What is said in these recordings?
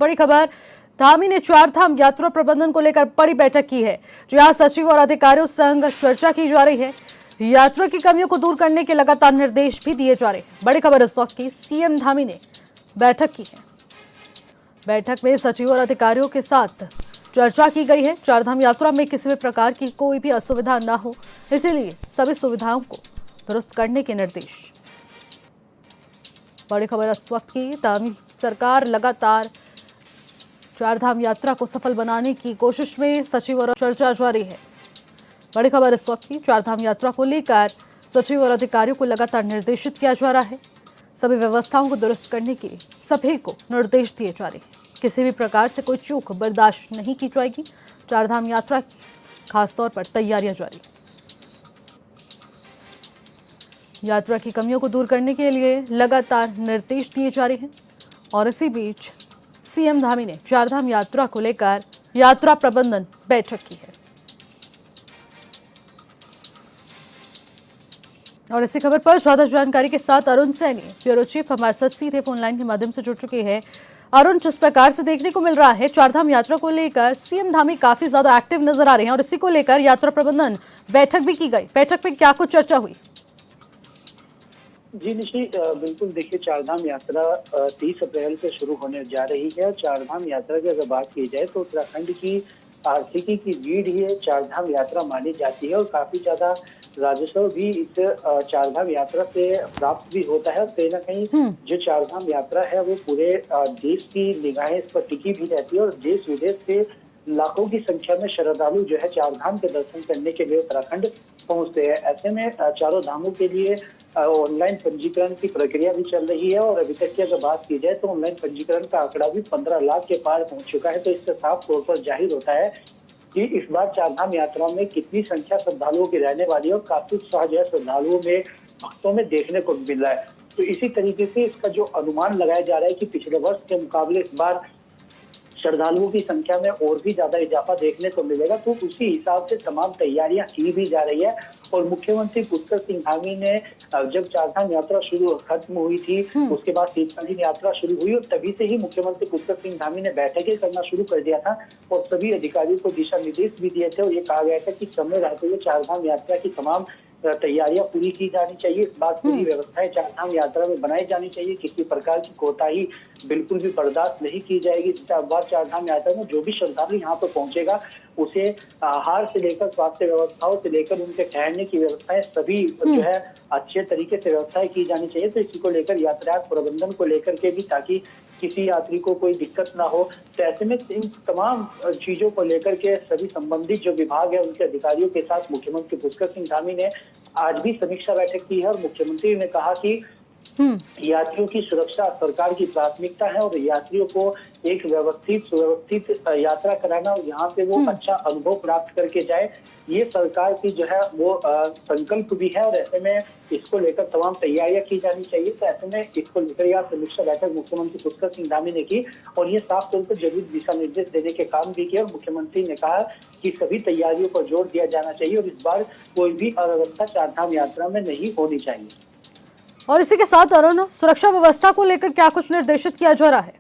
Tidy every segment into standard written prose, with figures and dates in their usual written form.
बड़ी खबर, धामी ने चारधाम यात्रा प्रबंधन को लेकर बड़ी बैठक की है। जो यहाँ सचिव और अधिकारियों संग चर्चा की जा रही है। यात्रा की कमियों को दूर करने के लगातार निर्देश भी दिए जा रहे हैं। बड़ी खबर इस वक्त की, सीएम धामी ने बैठक की है। बैठक में सचिव और अधिकारियों के साथ चर्चा की गई है। चारधाम यात्रा में किसी भी प्रकार की कोई भी असुविधा न हो, इसीलिए सभी सुविधाओं को दुरुस्त करने के निर्देश। बड़ी खबर इस वक्त की, धामी सरकार लगातार चारधाम यात्रा को सफल बनाने की कोशिश में, सचिव और चर्चा जारी है। बड़ी खबर इस वक्त की, चारधाम यात्रा को लेकर सचिव और अधिकारियों को लगातार निर्देशित किया जा रहा है। सभी व्यवस्थाओं को दुरुस्त करने के सभी को निर्देश दिए जा रहे हैं। किसी भी प्रकार से कोई चूक बर्दाश्त नहीं की जाएगी। चारधाम यात्रा की खासतौर पर तैयारियां जारी। यात्रा की कमियों को दूर करने के लिए लगातार निर्देश दिए जा रहे हैं और इसी बीच सीएम धामी ने चारधाम यात्रा को लेकर यात्रा प्रबंधन बैठक की है। और इसी खबर पर ज्यादा जानकारी के साथ अरुण सैनी, ब्यूरो चीफ, हमारे साथ सीधे फोन लाइन के माध्यम से जुड़ चुके हैं। अरुण, जिस प्रकार से देखने को मिल रहा है, चारधाम यात्रा को लेकर सीएम धामी काफी ज्यादा एक्टिव नजर आ रहे हैं और इसी को लेकर यात्रा प्रबंधन बैठक भी की गई। बैठक में क्या कुछ चर्चा हुई? जी निशी, बिल्कुल देखिए, चारधाम यात्रा 30 अप्रैल से शुरू होने जा रही है। चारधाम यात्रा की अगर बात की जाए तो उत्तराखंड की आर्थिकी की रीढ़ ही चारधाम यात्रा मानी जाती है और काफी ज्यादा राजस्व भी इस चारधाम यात्रा से प्राप्त भी होता है। कहीं ना कहीं जो चारधाम यात्रा है वो पूरे देश की निगाहें इस पर टिकी भी रहती है और देश विदेश से लाखों की संख्या में श्रद्धालु जो है चारधाम के दर्शन करने के लिए उत्तराखंड पहुंचते हैं। ऐसे में चारों धामों के लिए ऑनलाइन पंजीकरण की प्रक्रिया भी चल रही है और अभी तक की अगर बात की जाए तो ऑनलाइन पंजीकरण का आंकड़ा भी 15 लाख के पार पहुंच चुका है। तो इससे साफ तौर पर जाहिर होता है कि इस बार चारधाम यात्रा में कितनी संख्या श्रद्धालुओं की रहने वाली है और काफी उत्साह जो है श्रद्धालुओं में, भक्तों में देखने को मिल रहा है। तो इसी तरीके से इसका जो अनुमान लगाया जा रहा है कि पिछले वर्ष के मुकाबले इस बार श्रद्धालुओं की संख्या में और भी ज्यादा इजाफा देखने को मिलेगा। तो उसी हिसाब से तमाम तैयारियां की भी जा रही है और मुख्यमंत्री पुष्कर सिंह धामी ने जब चारधाम यात्रा शुरू खत्म हुई थी, उसके बाद शीतकालीन यात्रा शुरू हुई और तभी से ही मुख्यमंत्री पुष्कर सिंह धामी ने बैठकें करना शुरू कर दिया था और सभी अधिकारियों को दिशा निर्देश भी दिए थे और ये कहा गया था कि समय रहते हुए चारधाम यात्रा की तमाम तैयारियां पूरी की जानी चाहिए। इस बात पूरी व्यवस्थाएं चारधाम यात्रा में बनाई जानी चाहिए। किसी प्रकार की कोताही बिल्कुल भी बर्दाश्त नहीं की जाएगी। चारधाम यात्रा में जो भी श्रद्धालु यहाँ पर पहुंचेगा उसे आहार से लेकर स्वास्थ्य व्यवस्थाओं से लेकर उनके ठहरने की व्यवस्थाएं सभी जो है अच्छे तरीके से व्यवस्थाएं की जानी चाहिए। तो इसी को लेकर यातायात प्रबंधन को लेकर के भी, ताकि किसी यात्री को कोई दिक्कत ना हो। तो ऐसे में इन तमाम चीजों को लेकर के सभी संबंधित जो विभाग है उनके अधिकारियों के साथ मुख्यमंत्री पुष्कर सिंह धामी ने आज भी समीक्षा बैठक की है और मुख्यमंत्री ने कहा कि यात्रियों की सुरक्षा सरकार की प्राथमिकता है और यात्रियों को एक व्यवस्थित सुव्यवस्थित यात्रा कराना और यहाँ से वो अच्छा अनुभव प्राप्त करके जाए, ये सरकार की जो है वो संकल्प भी है और ऐसे में इसको लेकर तमाम तैयारियां की जानी चाहिए। तो ऐसे में इसको लेकर यह समीक्षा बैठक मुख्यमंत्री पुष्कर सिंह धामी ने की और ये साफ तौर पर जरूर दिशा निर्देश देने के काम भी किए और मुख्यमंत्री ने कहा कि सभी तैयारियों पर जोर दिया जाना चाहिए और इस बार कोई भी अव्यवस्था चारधाम यात्रा में नहीं होनी चाहिए। और इसी के साथ अरुण, सुरक्षा व्यवस्था को लेकर क्या कुछ निर्देशित किया जा रहा है?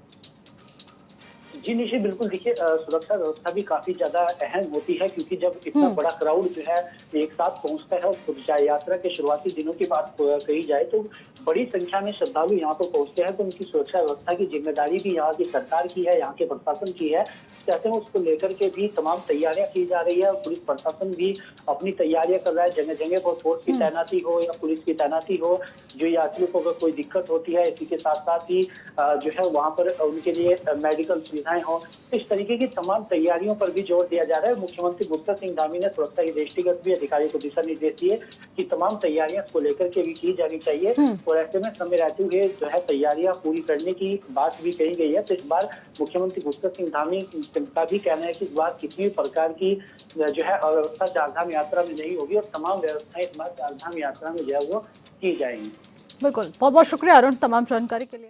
जी निशी, बिल्कुल देखिए, सुरक्षा व्यवस्था भी काफी ज्यादा अहम होती है क्योंकि जब इतना बड़ा क्राउड जो है एक साथ पहुंचता है और यात्रा के शुरुआती दिनों की बात कही जाए तो बड़ी संख्या में श्रद्धालु यहाँ पर पहुंचते हैं। तो उनकी सुरक्षा व्यवस्था की जिम्मेदारी भी यहाँ की सरकार की है, यहाँ के प्रशासन की है। चाहते हैं उसको लेकर के भी तमाम तैयारियां की जा रही है और पुलिस प्रशासन भी अपनी तैयारियां कर रहा है। जगह जगह पर फोर्स की तैनाती हो या पुलिस की तैनाती हो, जो यात्रियों को अगर कोई दिक्कत होती है, इसी के साथ साथ ही जो है वहाँ पर उनके लिए मेडिकल सुविधाएं हो, इस तरीके की तमाम तैयारियों पर भी जोर दिया जा रहा है। मुख्यमंत्री पुष्कर सिंह धामी ने सुरक्षा के दृष्टिगत भी अधिकारियों को दिशा निर्देश दिए कि तमाम तैयारियां इसको लेकर के भी की जानी चाहिए और ऐसे में समय रहते हुए जो है तैयारियां पूरी करने की बात भी कही गई है। तो इस बार मुख्यमंत्री पुष्कर सिंह धामी का भी कहना है कि इस बार किसी भी प्रकार की जो है अव्यवस्था चारधाम यात्रा में नहीं होगी और तमाम व्यवस्थाएं इस बार चारधाम यात्रा में जो है वो की जाएंगी। बिल्कुल, बहुत बहुत शुक्रिया अरुण तमाम जानकारी के लिए।